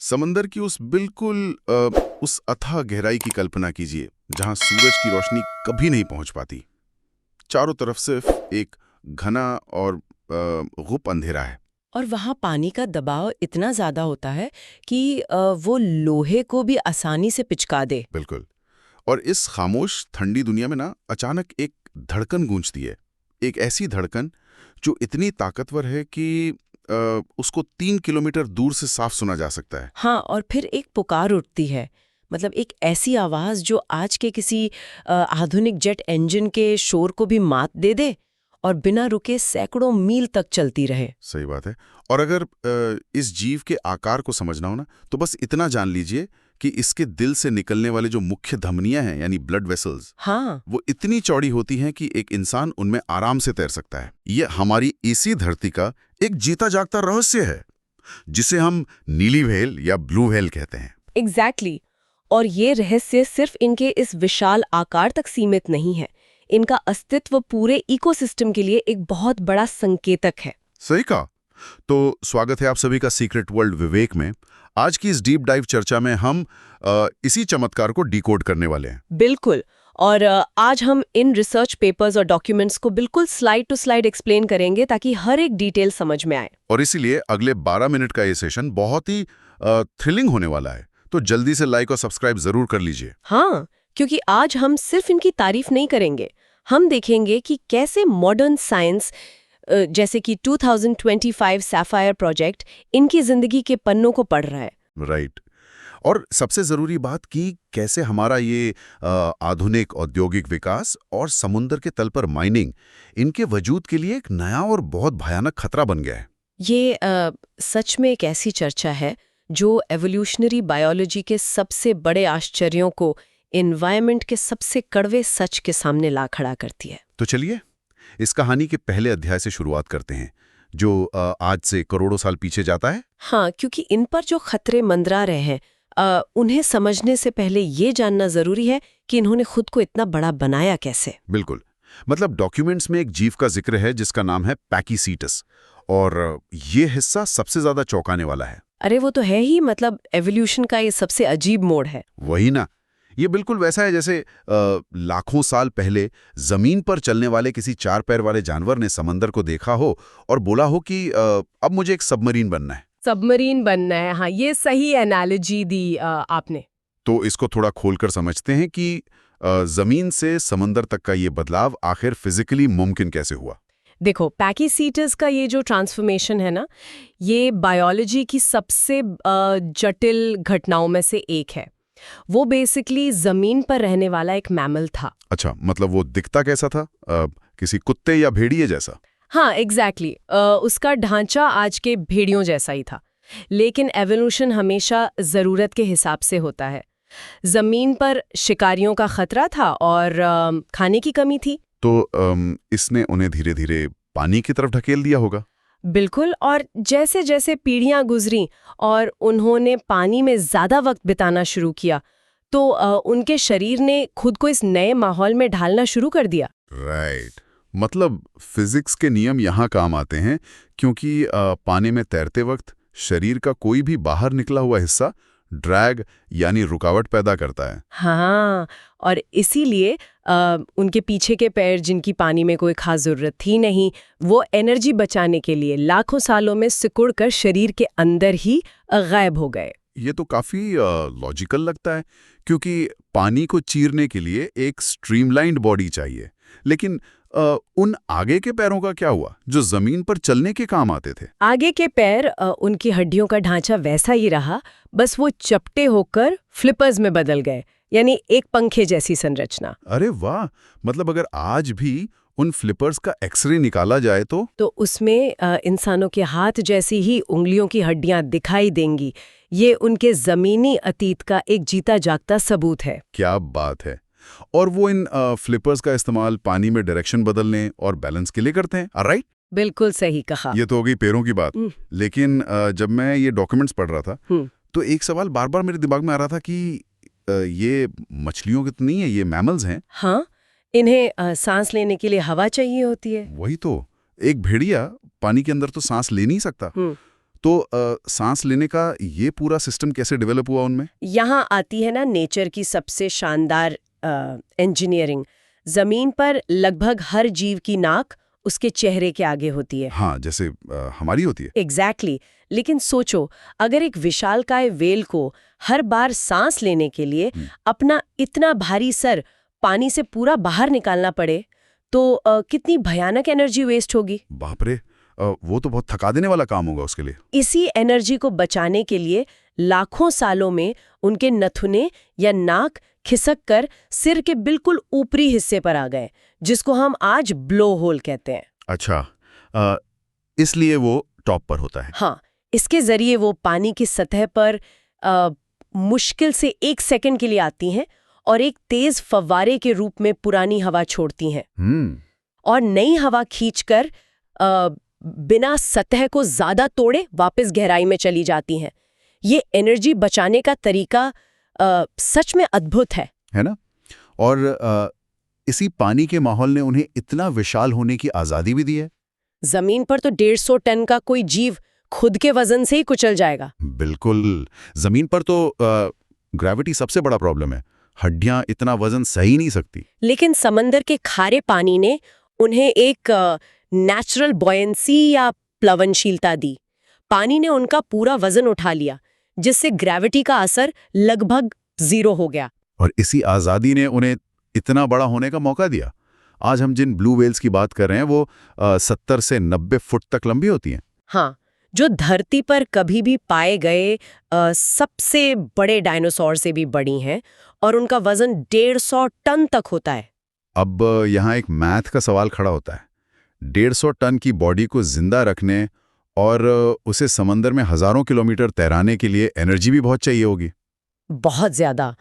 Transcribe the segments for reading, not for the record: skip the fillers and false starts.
समंदर की उस बिल्कुल उस अथाह गहराई की कल्पना कीजिए जहां सूरज की रोशनी कभी नहीं पहुंच पाती। चारों तरफ सिर्फ एक घना और गुप्त अंधेरा है। और वहाँ पानी का दबाव इतना ज़्यादा होता है कि वो लोहे को भी आसानी से पिचका दे। बिल्कुल। और इस खामोश ठंडी दुनिया में ना अचानक एक धड़कन गूंजती है। एक ऐसी धड़कन जो इतनी ताकतवर है कि उसको 3 किलोमीटर दूर से साफ सुना जा सकता है। हाँ, और फिर एक पुकार उठती है। मतलब एक ऐसी आवाज़ जो आज के किसी आधुनिक जेट इंजन के शोर को भी मात दे दे और बिना रुके सैकड़ों मील तक चलती रहे। सही बात है। और अगर इस जीव के आकार को समझना हो ना, तो बस इतना जान लीजिए कि इसके दिल से निकलने वाले जो मुख्य धमनियां हैं यानी ब्लड वेसल्स, हाँ, वो इतनी चौड़ी होती हैं कि एक इंसान उनमें आराम से तैर सकता है। ये हमारी इसी धरती का एक जीता जागता रहस्य है, जिसे हम नीली व्हेल या ब्लू व्हेल कहते हैं। एग्जैक्टली और ये रहस्य सिर्फ इनके इस विशाल आकार तक सीमित नहीं है। इनका अस्तित्व पूरे इकोसिस्टम के लिए एक बहुत बड़ा संकेतक है। सही कहा। तो स्वागत है आप सभी का सीक्रेट वर्ल्ड विवेक में। आज की इस डीप डाइव चर्चा में हम इसी चमत्कार को डिकोड करने वाले हैं। बिल्कुल। और आज हम इन रिसर्च पेपर्स और डॉक्यूमेंट्स को बिल्कुल स्लाइड टू स्लाइड एक्सप्लेन करेंगे ताकि हर एक डिटेल समझ में आए। और इसीलिए अगले 12 मिनट का ये सेशन बहुत ही थ्रिलिंग होने वाला है। तो जल्दी से लाइक और सब्सक्राइब जरूर कर लीजिए। हाँ, क्योंकि आज हम सिर्फ इनकी तारीफ नहीं करेंगे, हम देखेंगे कि कैसे मॉडर्न साइंस जैसे कि 2025 सैफायर प्रोजेक्ट इनकी जिंदगी के पन्नों को पढ़ रहा है। राइट। और सबसे जरूरी बात कि कैसे हमारा ये आधुनिक औद्योगिक विकास और समुद्र के तल पर माइनिंग इनके वजूद के लिए एक नया और बहुत भयानक खतरा बन गया है। ये सच में एक ऐसी चर्चा है जो एवोल्यूशनरी बायोलॉजी के सबसे बड़े आश्चर्यों को एनवायरनमेंट के सबसे कड़वे सच के सामने ला खड़ा करती है। तो चलिए इस कहानी के पहले अध्याय से शुरुआत करते हैं, जो आज से करोड़ों साल पीछे जाता है। हाँ, क्योंकि इन पर जो खतरे मंडरा रहे हैं उन्हें समझने से पहले ये जानना जरूरी है कि इन्होंने खुद को इतना बड़ा बनाया कैसे। बिल्कुल। मतलब डॉक्यूमेंट्स में एक जीव का जिक्र है जिसका नाम है पैकीसीटस, और ये हिस्सा सबसे ज्यादा चौंकाने वाला है। अरे वो तो है ही, मतलब एवोल्यूशन का ये सबसे अजीब मोड़ है। वही ना। ये बिल्कुल वैसा है जैसे लाखों साल पहले जमीन पर चलने वाले किसी 4 पैर वाले जानवर ने समंदर को देखा हो और बोला हो कि अब मुझे एक सबमरीन बनना है। सबमरीन बनना है, हाँ, ये सही एनालॉजी दी आपने। तो इसको थोड़ा खोलकर समझते हैं कि जमीन से समंदर तक का ये बदलाव आखिर फिजिकली मुमकिन कैसे हुआ। देखो, पैकीसीटस का ये जो ट्रांसफॉर्मेशन है ना, ये बायोलॉजी की सबसे जटिल घटनाओं में से एक है। वो बेसिकली जमीन पर रहने वाला एक मैमल था। अच्छा, मतलब वो दिखता कैसा था? किसी कुत्ते या भेड़िए जैसा? हाँ, एग्जैक्टली उसका ढांचा आज के भेड़ियों जैसा ही था, लेकिन एवोल्यूशन हमेशा जरूरत के हिसाब से होता है। जमीन पर शिकारियों का खतरा था और खाने की कमी थी। तो इसने उन्हें धीरे धीरे पानी की तरफ ढकेल दिया होगा। बिल्कुल, और जैसे जैसे पीढ़ियां गुजरी और उन्होंने पानी में ज्यादा वक्त बिताना शुरू किया, तो उनके शरीर ने खुद को इस नए माहौल में ढालना शुरू कर दिया। राइट। मतलब फिजिक्स के नियम यहाँ काम आते हैं, क्योंकि पानी में तैरते वक्त शरीर का कोई भी बाहर निकला हुआ हिस्सा ड्रैग यानी रुकावट पैदा करता है। हाँ, और इसीलिए उनके पीछे के पैर, जिनकी पानी में कोई खास जरूरत थी नहीं, वो एनर्जी बचाने के लिए लाखों सालों में सिकुड़कर शरीर के अंदर ही गायब हो गए। ये तो काफी लॉजिकल लगता है, क्योंकि पानी को चीरने के लिए एक स्ट्रीमलाइंड बॉडी चाहिए। लेकिन उन आगे के पैरों का क्या हुआ जो जमीन पर चलने के काम आते थे? आगे के पैर, उनकी हड्डियों का ढांचा वैसा ही रहा, बस वो चपटे होकर फ्लिपर्स में बदल गए, यानी एक पंखे जैसी संरचना। अरे वाह! मतलब अगर आज भी उन फ्लिपर्स का एक्सरे निकाला जाए तो उसमें इंसानों के हाथ जैसी ही उंगलियों की हड्डियां दिखाई देंगी। ये उनके जमीनी अतीत का एक जीता जागता सबूत है। क्या बात है। और वो इन फ्लिपर्स का इस्तेमाल पानी में डायरेक्शन बदलने और बैलेंस के लिए करते हैं, राइट? बिल्कुल सही कहा। ये तो हो गई पैरों की बात। लेकिन जब मैं ये डॉक्यूमेंट्स पढ़ रहा था तो एक सवाल बार बार मेरे दिमाग में आ रहा था कि ये मछलियों की तो नहीं है, ये मैमल्स हैं। हाँ, इन्हें सांस लेने के लिए हवा चाहिए होती है। वही तो। एक भेड़िया पानी के अंदर तो सांस ले नहीं सकता। तो सांस लेने का ये पूरा सिस्टम कैसे डेवलप हुआ उनमें? यहाँ आती है ना नेचर की सबसे शानदार इंजीनियरिंग। जमीन पर लगभग हर जीव की नाक उसके चेहरे के आगे होती है। हाँ, जैसे हमारी होती है। एग्जैक्टली लेकिन सोचो, अगर एक विशालकाय व्हेल को हर बार सांस लेने के लिए अपना इतना भारी सर पानी से पूरा बाहर निकालना पड़े तो कितनी भयानक एनर्जी वेस्ट होगी। बाप रे, वो तो बहुत थका देने वाला काम होगा उसके लिए। इसी एनर्जी को बचाने के लिए लाखों सालों में उनके नथुने या नाक खिसक कर सिर के बिल्कुल ऊपरी हिस्से पर आ गए, जिसको हम आज ब्लो होल कहते हैं। अच्छा, इसलिए वो टॉप पर होता है। हाँ, इसके जरिए वो पानी की सतह पर मुश्किल से 1 सेकंड के लिए आती हैं और एक तेज फव्वारे के रूप में पुरानी हवा छोड़ती हैं और नई हवा खींचकर बिना सतह को ज्यादा तोड़े वापस गहराई में चली जाती हैं। ये एनर्जी बचाने का तरीका सच में अद्भुत है ना? और इसी पानी के माहौल ने उन्हें इतना विशाल होने की आजादी भी दी है। जमीन पर तो 150 टन का कोई जीव खुद के वजन से ही कुचल जाएगा। बिल्कुल, जमीन पर तो ग्रेविटी सबसे बड़ा प्रॉब्लम है। हड्डियां इतना वजन सही नहीं सकती। लेकिन समंदर के खारे पानी ने उन्हें एक नेचुरल बॉयंसी या प्लवनशीलता दी। पानी ने उनका पूरा वजन उठा लिया, जिससे ग्रेविटी का असर लगभग 0 हो गया। और इसी आजादी ने उन्हें इतना बड़ा होने का मौका दिया। आज हम जिन ब्लू व्हेल्स की बात कर रहे हैं वो 70 से 90 फुट तक लंबी होती हैं। हाँ, जो धरती पर कभी भी पाए गए सबसे बड़े डायनासोर से भी बड़ी हैं और उनका वजन 150 टन तक होता है। अब यहाँ एक मैथ का सवाल खड़ा होता है। 150 टन की बॉडी को जिंदा रखने और उसे समंदर में हजारों किलोमीटर तैराने के लिए एनर्जी भी बहुत चाहिए होगी। बहुत ज्यादा।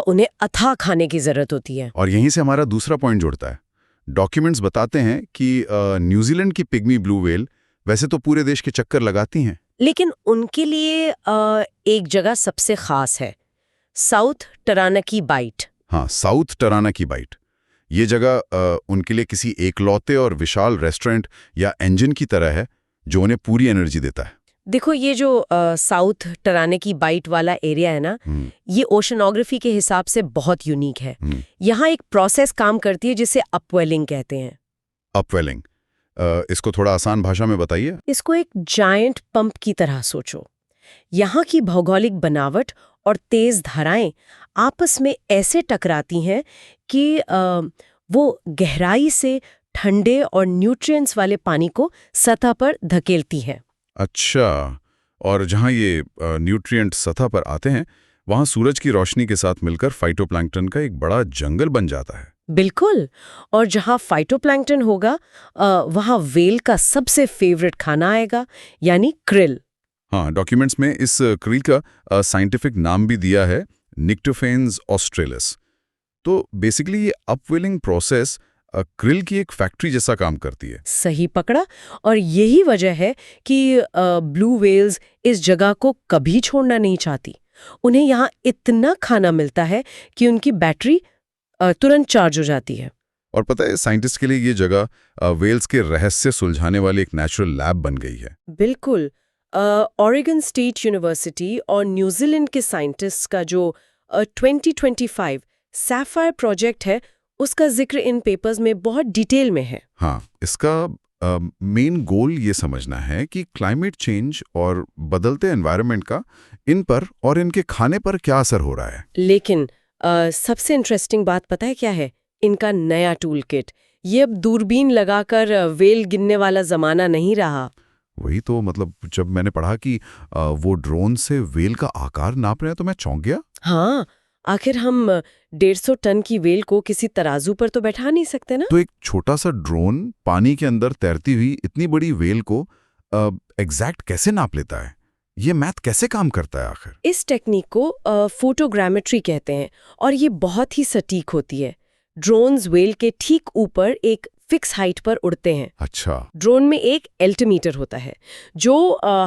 उन्हें अथाह खाने की जरूरत होती है। और यहीं से हमारा दूसरा पॉइंट जुड़ता है। डॉक्यूमेंट्स बताते हैं कि न्यूजीलैंड की पिग्मी ब्लू व्हेल वैसे तो पूरे देश के चक्कर लगाती हैं, लेकिन उनके लिए एक जगह सबसे खास है, साउथ टरानकी बाइट। हाँ, साउथ टरानकी बाइट। ये जगह उनके लिए किसी एकलौते और विशाल रेस्टोरेंट या इंजन की तरह है जो उन्हें पूरी एनर्जी देता है। देखो, ये जो साउथ टरानकी बाइट वाला एरिया है ना, ये ओशनोग्राफी के हिसाब से बहुत यूनिक है। यहाँ एक प्रोसेस काम करती है जिसे अपवेलिंग कहते हैं। अपवेलिंग, इसको थोड़ा आसान भाषा में बताइए। इसको एक जायंट पंप की तरह सोचो। यहाँ की भौगोलिक बनावट और तेज धाराएं आपस में ऐसे टकराती हैं कि वो गहराई से ठंडे और न्यूट्रिएंट्स वाले पानी को सतह पर धकेलती हैं। अच्छा, और जहाँ ये न्यूट्रिएंट सतह पर आते हैं वहाँ सूरज की रोशनी के साथ मिलकर फाइटोप्लैंक्टन का एक बड़ा जंगल बन जाता है। बिल्कुल, और जहाँ फाइटोप्लैंक्टन होगा वहाँ व्हेल का सबसे फेवरेट खाना आएगा, यानी क्रिल। हाँ, डॉक्यूमेंट्स में इस क्रिल का साइंटिफिक नाम भी दिया है, निक्टोफेन्स ऑस्ट्रेलिस। तो बेसिकली ये अपवेलिंग प्रोसेस क्रिल की एक फैक्ट्री जैसा काम करती है। सही पकड़ा, और यही वजह है कि ब्लू व्हेल्स इस जगह को कभी छोड़ना नहीं चाहती। उन्हें यहाँ इतना खाना मिलता है कि उनकी बैटरी तुरंत चार्ज हो जाती है। और पता है, साइंटिस्ट के लिए ये जगह व्हेल्स के रहस्य सुलझाने वाली एक नेचुरल लैब बन गई है। बिल्कुल, ऑरेगन स्टेट यूनिवर्सिटी और न्यूजीलैंड के साइंटिस्ट का जो 2025 सैफायर प्रोजेक्ट है, उसका जिक्र इन पेपर्स में बहुत डिटेल में है। हाँ, इसका मेन गोल ये समझना है कि क्लाइमेट चेंज और बदलते एनवायरनमेंट का इन पर और इनके खाने पर क्या असर हो रहा है। लेकिन सबसे इंटरेस्टिंग बात पता है क्या है? इनका नया टूल किट। ये अब दूरबीन लगाकर व्हेल गिनने वाला जमाना नहीं रहा। वही तो, मतलब जब मैंने पढ़ा कि वो ड्रोन से व्हेल का आकार नाप रहे हैं तो मैं चौंक गया। हाँ, आखिर हम 150 टन की व्हेल को किसी तराजू पर तो बैठा नहीं सकते ना। तो एक छोटा सा ड्रोन पानी के अंदर तैरती हुई इतनी बड़ी व्हेल को एग्जैक्ट कैसे नाप लेता है? ये मैथ कैसे काम करता है आखिर? इस टेक्निक को फोटोग्रामेट्री कहते हैं और ये बहुत ही सटीक होती है। ड्रोन्स व्हेल के ठीक ऊपर एक फिक्स हाइट पर उड़ते हैं। अच्छा। ड्रोन में एक एल्टीमीटर होता है जो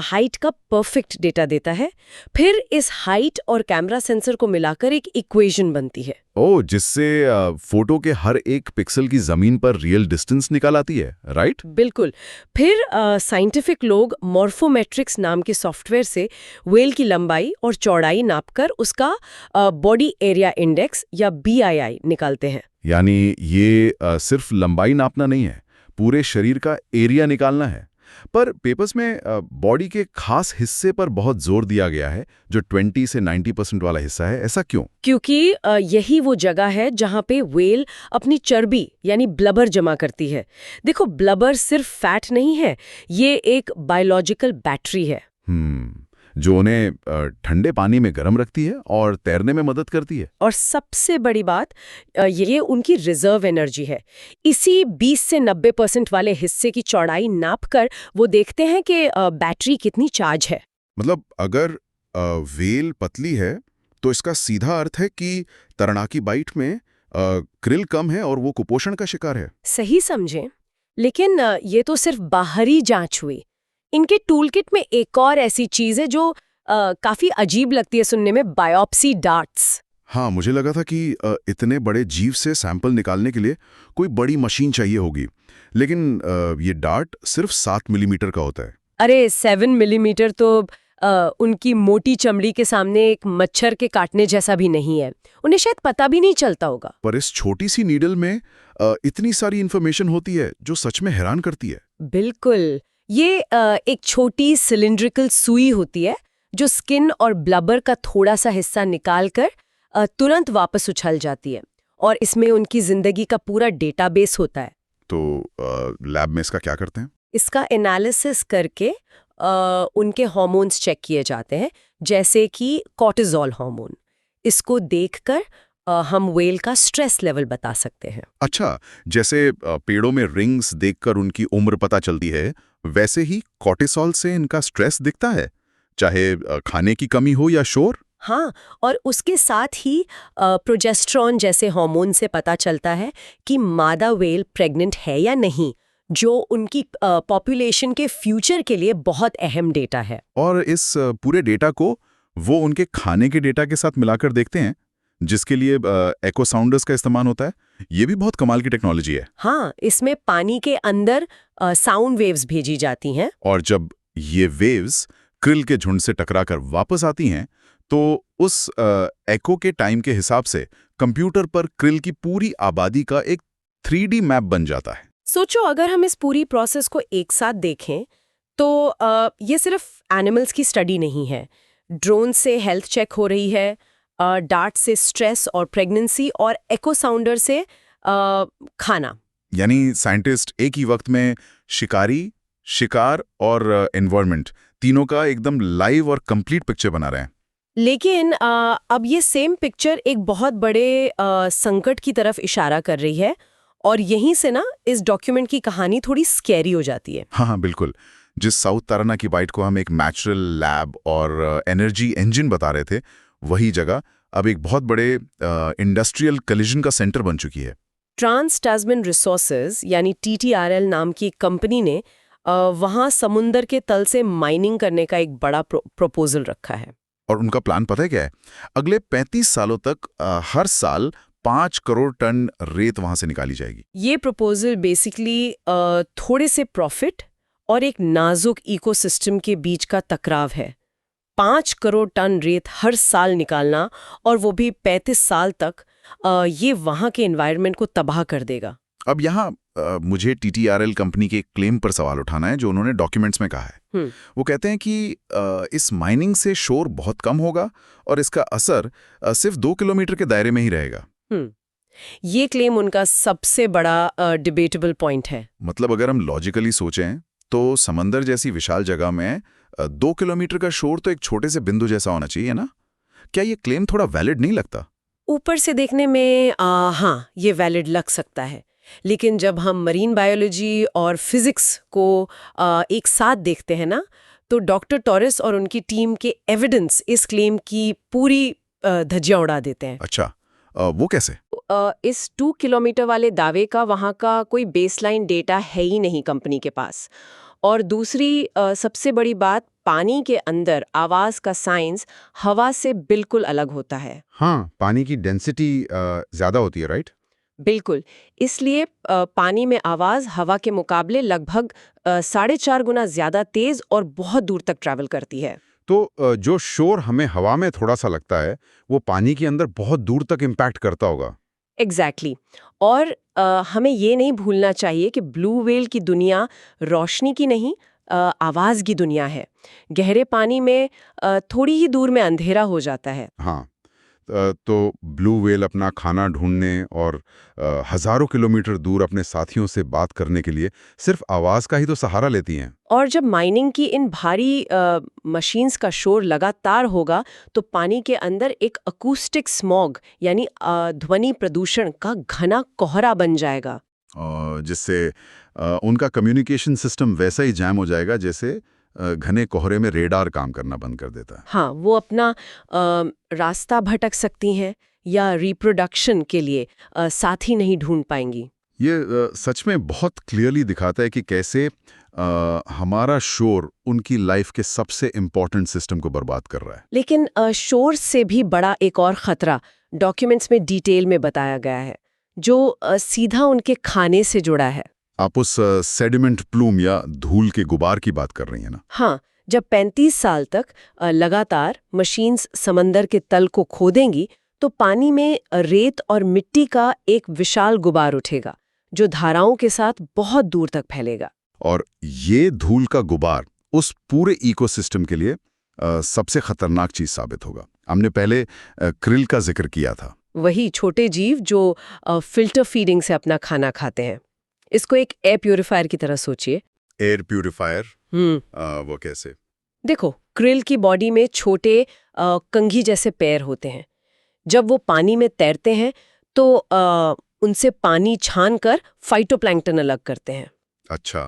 हाइट का परफेक्ट डेटा देता है। फिर इस हाइट और कैमरा सेंसर को मिलाकर एक इक्वेशन बनती है। ओ, जिससे फोटो के हर एक पिक्सल की जमीन पर रियल डिस्टेंस निकाल आती है, राइट? बिल्कुल। फिर साइंटिफिक लोग मॉर्फोमेट्रिक्स नाम के सॉफ्टवेयर से व्हेल की लंबाई और चौड़ाई नापकर उसका बॉडी एरिया इंडेक्स या BII निकालते हैं। यानी ये सिर्फ लंबाई नापना नहीं है, पूरे शरीर का एरिया निकालना है। पर पेपर्स में बॉडी के खास हिस्से पर बहुत जोर दिया गया है, जो 20 से 90% वाला हिस्सा है। ऐसा क्यों? क्योंकि यही वो जगह है जहां पे व्हेल अपनी चर्बी यानी ब्लबर जमा करती है। देखो, ब्लबर सिर्फ फैट नहीं है, ये एक बायोलॉजिकल बैटरी है। जो उन्हें ठंडे पानी में गर्म रखती है और तैरने में मदद करती है। और सबसे बड़ी बात, ये उनकी रिजर्व एनर्जी है। इसी 20 से 90% वाले हिस्से की चौड़ाई नापकर वो देखते हैं कि बैटरी कितनी चार्ज है। मतलब अगर व्हेल पतली है तो इसका सीधा अर्थ है कि तैराकी बाइट में क्रिल कम है और वो कुपोषण का शिकार है। सही समझे। लेकिन ये तो सिर्फ बाहरी जांच हुई। इनके टूलकिट में एक और ऐसी चीज है जो काफी अजीब लगती है सुनने में, बायोप्सी डार्ट्स। हाँ, मुझे लगा था कि इतने बड़े जीव से सैंपल निकालने के लिए कोई बड़ी मशीन चाहिए होगी, लेकिन ये डार्ट सिर्फ 7 मिलीमीटर का होता है। अरे 7 मिलीमीटर तो उनकी मोटी चमड़ी के सामने एक मच्छर के काटने जैसा भी नहीं है। उन्हें शायद पता भी नहीं चलता होगा। पर इस छोटी सी नीडल में इतनी सारी इन्फॉर्मेशन होती है जो सच में हैरान करती है। बिल्कुल। ये एक छोटी सिलिंड्रिकल सुई होती है जो स्किन और ब्लबर का थोड़ा सा हिस्सा निकालकर तुरंत वापस उछल जाती है, और इसमें उनकी जिंदगी का पूरा डेटाबेस होता है। तो लैब में इसका क्या करते हैं? इसका एनालिसिस करके उनके हार्मोन्स चेक किए जाते हैं, जैसे कि कॉर्टिजोल हार्मोन। इसको देखकर हम व्हेल का स्ट्रेस लेवल बता सकते हैं। अच्छा, जैसे पेड़ों में रिंग्स देखकर उनकी उम्र पता चलती है, वैसे ही कॉर्टिसोल से इनका स्ट्रेस दिखता है, चाहे खाने की कमी हो या शोर। हाँ, और उसके साथ ही प्रोजेस्टेरॉन जैसे हार्मोन से पता चलता है कि मादा व्हेल प्रेग्नेंट है या नहीं, जो उनकी पॉपुलेशन के फ्यूचर के लिए बहुत अहम डेटा है। और इस पूरे डेटा को वो उनके खाने के डेटा के साथ मिलाकर देखते हैं, जिसके लिए एको साउंडर्स का इस्तेमाल होता है। ये भी बहुत कमाल की टेक्नोलॉजी है। हाँ, इसमें पानी के अंदर साउंड वेव्स भेजी जाती हैं, और जब ये वेव्स क्रिल के झुंड से टकराकर वापस आती हैं, तो उस एको के टाइम के हिसाब से कंप्यूटर पर क्रिल की पूरी आबादी का एक 3D मैप बन जाता है। सोचो, अगर हम इस पूरी प्रोसेस को एक साथ देखें तो ये सिर्फ एनिमल्स की स्टडी नहीं है। ड्रोन से हेल्थ चेक हो रही है, डार्ट से स्ट्रेस और प्रेगनेंसी, और एको साउंडर से खाना। यानी साइंटिस्ट एक ही वक्त में शिकार और एनवायरनमेंट तीनों का एकदम लाइव और कंप्लीट पिक्चर बना रहे हैं। लेकिन अब ये सेम पिक्चर एक बहुत बड़े संकट की तरफ इशारा कर रही है, और यहीं से ना इस डॉक्यूमेंट की कहानी थोड़ी स्कैरी हो जाती है। हाँ, बिल्कुल। जिस साउथ तैराकी बाइट को हम एक नेचुरल लैब और एनर्जी इंजन बता रहे थे, वही जगह अब एक बहुत बड़े इंडस्ट्रियल कलिजन का सेंटर बन चुकी है। ट्रांस टास्मैन रिसोर्सेज यानी TTRL नाम की कंपनी ने वहाँ समुंदर के तल से माइनिंग करने का एक बड़ा प्रपोजल रखा है। और उनका प्लान पता है क्या है? अगले 35 सालों तक हर साल 5 करोड़ टन रेत वहां से निकाली जाएगी। ये प्रपोजल बेसिकली थोड़े से प्रॉफिट और एक नाजुक इकोसिस्टम के बीच का टकराव है। 5 करोड़ टन रेत हर साल निकालना, और वो भी 35 साल तक, ये वहां के एनवायरनमेंट को तबाह कर देगा। अब यहाँ मुझे TTRL कंपनी के क्लेम पर सवाल उठाना है जो उन्होंने डॉक्यूमेंट्स में कहा है। वो कहते हैं कि इस माइनिंग से शोर बहुत कम होगा और इसका असर सिर्फ 2 किलोमीटर के दायरे में ही रहेगा। ये क्लेम उनका सबसे बड़ा डिबेटेबल पॉइंट है। मतलब अगर हम लॉजिकली सोचें तो समंदर जैसी विशाल जगह में 2 किलोमीटर का शोर तो एक छोटे से बिंदु जैसा होना चाहिए ना? क्या ये क्लेम थोड़ा वैलिड नहीं लगता? ऊपर से देखने में हाँ, ये वैलिड लग सकता है, लेकिन जब हम मरीन बायोलॉजी और फिजिक्स को एक साथ देखते हैं ना, तो डॉक्टर टॉरेस और उनकी टीम के एविडेंस इस क्लेम की पूरी धज्जियां उड़ा देते हैं। अच्छा, वो कैसे? इस 2 किलोमीटर वाले दावे का वहाँ का कोई बेसलाइन डेटा है ही नहीं कंपनी के पास। और दूसरी सबसे बड़ी बात, पानी के अंदर आवाज़ का साइंस हवा से बिल्कुल अलग होता है। हाँ, पानी की डेंसिटी ज़्यादा होती है, राइट? बिल्कुल। इसलिए पानी में आवाज़ हवा के मुकाबले लगभग 4.5 गुना ज़्यादा तेज़ और बहुत दूर तक ट्रैवल करती है। तो जो शोर हमें हवा में थोड़ा सा लगता है, वो पानी के अंदर बहुत दूर तक इम्पैक्ट करता होगा। एग्जैक्टली और हमें ये नहीं भूलना चाहिए कि ब्लू व्हेल की दुनिया रोशनी की नहीं, आवाज़ की दुनिया है। गहरे पानी में थोड़ी ही दूर में अंधेरा हो जाता है। हाँ, तो ब्लू व्हेल अपना खाना ढूंढने और हजारों किलोमीटर दूर अपने साथियों से बात करने के लिए सिर्फ आवाज का ही तो सहारा लेती हैं। और जब माइनिंग की इन भारी मशीन्स का शोर लगातार होगा तो पानी के अंदर एक अकूस्टिक स्मॉग यानी ध्वनि प्रदूषण का घना कोहरा बन जाएगा, जिससे उनका कम्युनिकेशन सिस्टम वैसा ही जैम हो जाएगा जैसे घने कोहरे में रेडार काम करना बंद कर देता है। हाँ, वो अपना रास्ता भटक सकती हैं या रिप्रोडक्शन के लिए साथी नहीं ढूंढ पाएंगी। ये सच में बहुत क्लियरली दिखाता है कि कैसे हमारा शोर उनकी लाइफ के सबसे इम्पोर्टेंट सिस्टम को बर्बाद कर रहा है। लेकिन शोर से भी बड़ा एक और खतरा डॉक्यूमेंट्स में डिटेल में बताया गया है, जो सीधा उनके खाने से जुड़ा है। आप उस सेडिमेंट प्लूम या धूल के गुबार की बात कर रही हैं ना? हाँ, जब 35 साल तक लगातार मशीन्स समंदर के तल को खोदेंगी तो पानी में रेत और मिट्टी का एक विशाल गुबार उठेगा जो धाराओं के साथ बहुत दूर तक फैलेगा। और ये धूल का गुबार उस पूरे इकोसिस्टम के लिए सबसे खतरनाक चीज साबित होगा। हमने पहले क्रिल का जिक्र किया था, वही छोटे जीव जो फिल्टर फीडिंग से अपना खाना खाते हैं। इसको एक एयर प्यूरिफायर की तरह सोचिए। Air purifier? वो कैसे? देखो, क्रिल की बॉडी में छोटे कंघी जैसे पैर होते हैं। जब वो पानी में तैरते हैं तो उनसे पानी छान कर फाइटोप्लैंक्टन अलग करते हैं। अच्छा,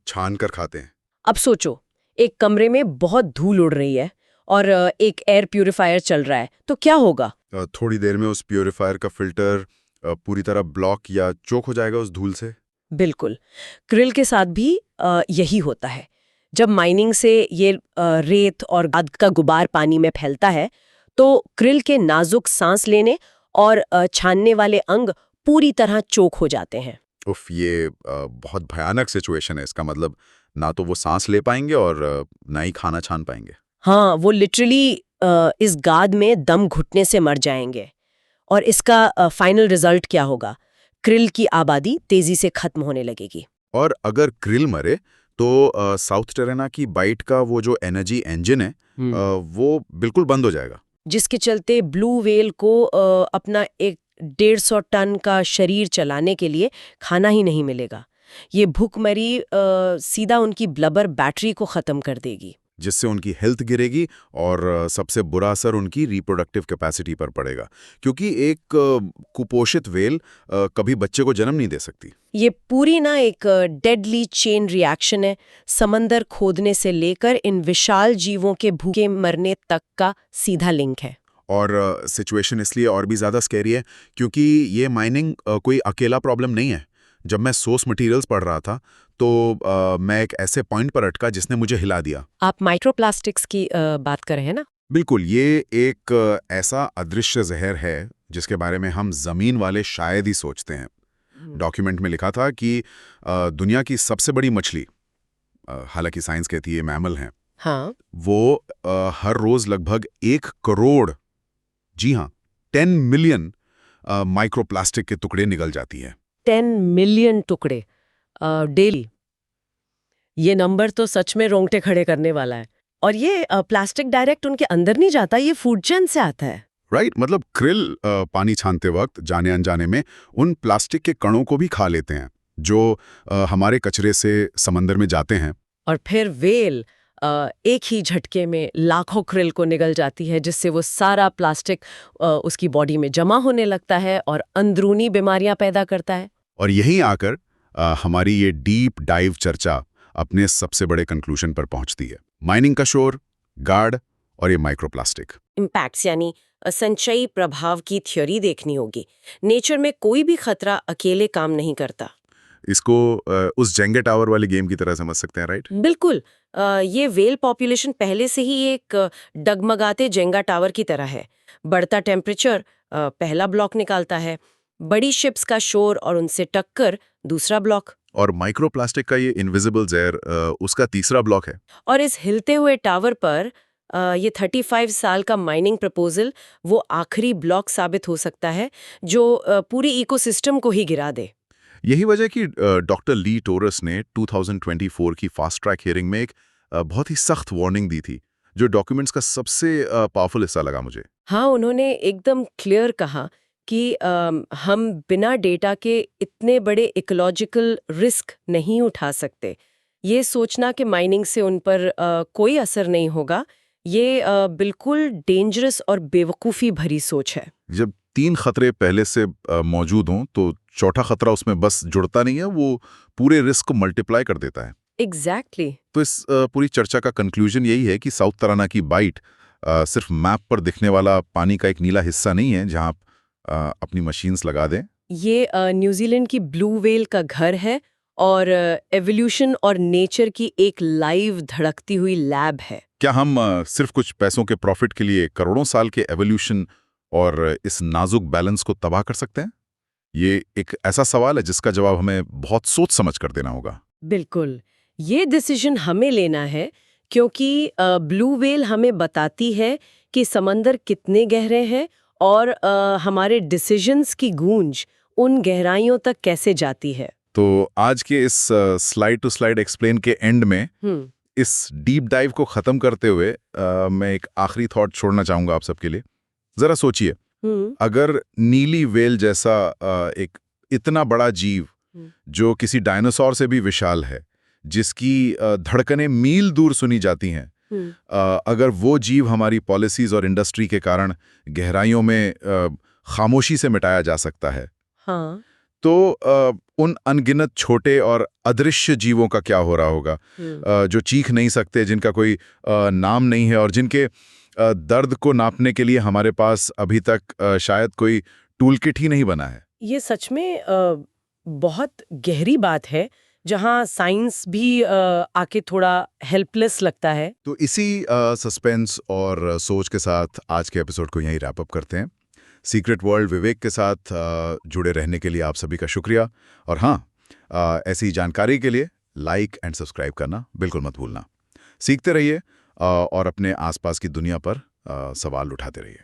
छान कर खाते हैं। अब सोचो, एक कमरे में बहुत धूल उड़ रही है और एक एयर प्यूरिफायर चल रहा है, तो क्या होगा? थोड़ी देर में उस प्यूरिफायर का फिल्टर पूरी तरह ब्लॉक या चोक हो जाएगा उस धूल से। बिल्कुल, क्रिल के साथ भी यही होता है। जब माइनिंग से ये रेत और गाद का गुबार पानी में फैलता है तो क्रिल के नाजुक सांस लेने और छानने वाले अंग पूरी तरह चोक हो जाते हैं। उफ, ये बहुत भयानक सिचुएशन है। इसका मतलब ना तो वो सांस ले पाएंगे और ना ही खाना छान पाएंगे। हाँ, वो लिटरली इस गाद में दम घुटने से मर जाएंगे। और इसका फाइनल रिजल्ट क्या होगा? क्रिल की आबादी तेजी से खत्म होने लगेगी। और अगर क्रिल मरे तो साउथ टेरेना की बाइट का वो जो एनर्जी इंजन है वो बिल्कुल बंद हो जाएगा, जिसके चलते ब्लू व्हेल को अपना एक 150 टन का शरीर चलाने के लिए खाना ही नहीं मिलेगा। ये भूखमरी सीधा उनकी ब्लबर बैटरी को खत्म कर देगी, जिससे उनकी हेल्थ गिरेगी और सबसे बुरा असर उनकी रिप्रोडक्टिव कैपेसिटी पर पड़ेगा, क्योंकि एक कुपोषित व्हेल कभी बच्चे को जन्म नहीं दे सकती। ये पूरी ना एक डेडली चेन रिएक्शन है। समंदर खोदने से लेकर इन विशाल जीवों के भूखे मरने तक का सीधा लिंक है। और सिचुएशन इसलिए और भी ज़्यादा स्कैरी है क्योंकि ये माइनिंग कोई अकेला प्रॉब्लम नहीं है। जब मैं सोर्स मटेरियल्स पढ़ रहा था तो मैं एक ऐसे पॉइंट पर अटका जिसने मुझे हिला दिया। आप माइक्रोप्लास्टिक्स की बात कर रहे हैं ना? बिल्कुल, ये एक ऐसा अदृश्य जहर है जिसके बारे में हम जमीन वाले शायद ही सोचते हैं। डॉक्यूमेंट में लिखा था कि दुनिया की सबसे बड़ी मछली, हालांकि साइंस कहती है मैमल हैं, हाँ, वो हर रोज लगभग 1 करोड़, जी हाँ 10 मिलियन माइक्रोप्लास्टिक के टुकड़े निकल जाती है। 10 मिलियन टुकड़े डेली। ये नंबर तो सच में रोंगटे खड़े करने वाला है। और ये प्लास्टिक डायरेक्ट उनके अंदर नहीं जाता, ये फूड चेन से आता है। राइट, मतलब क्रिल पानी छानते वक्त जाने अनजाने में उन प्लास्टिक के कणों को भी खा लेते हैं जो हमारे कचरे से समंदर में जाते हैं। और फिर व्हेल एक ही झटके में लाखों क्रिल को निगल जाती है, जिससे वो सारा प्लास्टिक उसकी बॉडी में जमा होने लगता है और अंदरूनी बीमारियां पैदा करता है। और यहीं आकर हमारी ये डीप डाइव चर्चा अपने सबसे बड़े कंक्लूजन पर पहुंचती है। माइनिंग का शोर, गार्ड और ये माइक्रोप्लास्टिक इम्पैक्ट्स यानी संचयी प्रभाव की थ्योरी देखनी होगी। नेचर में कोई भी खतरा अकेले काम नहीं करता। इसको उस जेंगे टावर वाली गेम की तरह समझ सकते हैं, राइट? बिल्कुल। ये व्हेल पॉपुलेशन पहले से ही एक डगमगाते जेंगा टावर की तरह है। बढ़ता टेम्परेचर पहला ब्लॉक निकालता है, बड़ी शिप्स का शोर और उनसे टक्कर दूसरा ब्लॉक, और माइक्रोप्लास्टिक का ये इनविजिबल जहर उसका तीसरा ब्लॉक है। और इस हिलते हुए टावर पर ये 35 साल का माइनिंग प्रपोजल वो आखिरी ब्लॉक साबित हो सकता है जो पूरी इकोसिस्टम को ही गिरा दे। यही वजह कि डॉक्टर ली टोरस ने 2024 की फास्ट ट्रैक हियरिंग में एक बहुत ही सख्त वार्निंग दी थी, जो डॉक्यूमेंट्स का सबसे पावरफुल हिस्सा लगा मुझे। हाँ, उन्होंने एकदम क्लियर कहा कि हम बिना डेटा के इतने बड़े इकोलॉजिकल रिस्क नहीं उठा सकते। ये सोचना कि माइनिंग से उन पर कोई असर नहीं होगा, ये बिल्कुल डेंजरस और बेवकूफ़ी भरी सोच है। जब 3 खतरे पहले से मौजूद हों तो चौथा खतरा उसमें बस जुड़ता नहीं है, वो पूरे रिस्क को मल्टीप्लाई कर देता है। एग्जैक्टली। तो इस पूरी चर्चा का कंक्लूजन यही है कि साउथ तराना की बाइट सिर्फ मैप पर दिखने वाला पानी का एक नीला हिस्सा नहीं है जहां आप अपनी मशीन्स लगा दें। ये न्यूजीलैंड की ब्लू व्हेल का घर है और एवोल्यूशन और नेचर की एक लाइव धड़कती हुई लैब है। क्या हम सिर्फ कुछ पैसों के प्रॉफिट के लिए करोड़ों साल के एवोल्यूशन और इस नाजुक बैलेंस को तबाह कर सकते हैं? ये एक ऐसा सवाल है जिसका जवाब हमें बहुत सोच समझ कर देना होगा। बिल्कुल, ये डिसीजन हमें लेना है क्योंकि ब्लू व्हेल हमें बताती है कि समंदर कितने गहरे हैं और हमारे डिसीजंस की गूंज उन गहराइयों तक कैसे जाती है। तो आज के इस स्लाइड टू स्लाइड एक्सप्लेन के एंड में इस डीप डाइव को खत्म करते हुए मैं एक आखिरी थॉट छोड़ना चाहूंगा आप सबके लिए। जरा सोचिए, अगर नीली व्हेल जैसा एक इतना बड़ा जीव जो किसी डायनासोर से भी विशाल है, जिसकी धड़कनें मील दूर सुनी जाती हैं, अगर वो जीव हमारी पॉलिसीज और इंडस्ट्री के कारण गहराइयों में खामोशी से मिटाया जा सकता है, हाँ, तो उन अनगिनत छोटे और अदृश्य जीवों का क्या हो रहा होगा, जो चीख नहीं सकते, जिनका कोई नाम नहीं है और जिनके दर्द को नापने के लिए हमारे पास अभी तक शायद कोई टूलकिट ही नहीं बना है। ये सच में बहुत गहरी बात है जहाँ साइंस भी आके थोड़ा हेल्पलेस लगता है। तो इसी सस्पेंस और सोच के साथ आज के एपिसोड को यहीं रैप अप करते हैं। सीक्रेट वर्ल्ड विवेक के साथ जुड़े रहने के लिए आप सभी का शुक्रिया, और हाँ, ऐसी जानकारी के लिए लाइक एंड सब्सक्राइब करना बिल्कुल मत भूलना। सीखते रहिए और अपने आसपास की दुनिया पर सवाल उठाते रहिए।